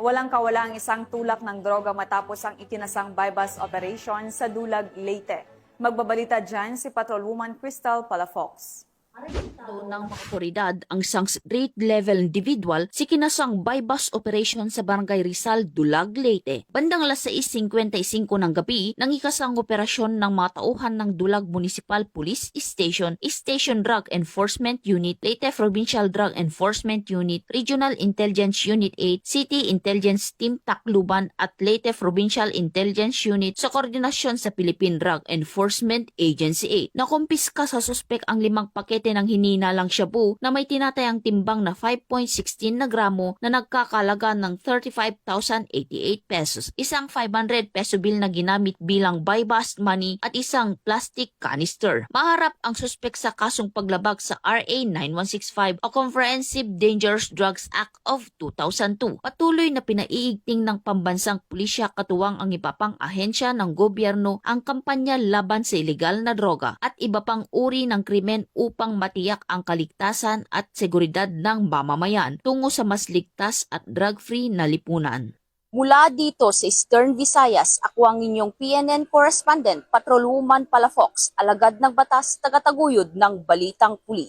Walang kawala ang isang tulak ng droga matapos ang itinasang bypass operation sa Dulag, Leyte. Magbabalita dyan si Patrolwoman Crystal Palafox. Doon ng mga otoridad ang isang grade-level individual si kinasang bypass operation sa Barangay Rizal, Dulag, Leyte. Bandang alas 6:55 ng gabi, nang ikasang operasyon ng mga tauhan ng Dulag Municipal Police Station, Station Drug Enforcement Unit, Leyte Provincial Drug Enforcement Unit, Regional Intelligence Unit 8, City Intelligence Team Tacloban at Leyte Provincial Intelligence Unit sa koordinasyon sa Philippine Drug Enforcement Agency 8. Nakumpiska sa suspek ang 5 pakete ng hininalang shabu na may tinatayang timbang na 5.16 na gramo na nagkakalaga ng 35,088 pesos, isang 500 peso bill na ginamit bilang bypass money at isang plastic canister. Maharap ang suspek sa kasong paglabag sa RA 9165 o Comprehensive Dangerous Drugs Act of 2002. Patuloy na pinaiigting ng pambansang pulisya katuwang ang iba pang ahensya ng gobyerno ang kampanya laban sa ilegal na droga at iba pang uri ng krimen upang matiyak ang kaligtasan at seguridad ng mamamayan tungo sa mas ligtas at drug-free na lipunan. Mula dito sa Eastern Visayas, ako ang inyong PNN correspondent, Patrolwoman Palafox, alagad ng batas, tagataguyod ng Balitang Pulis.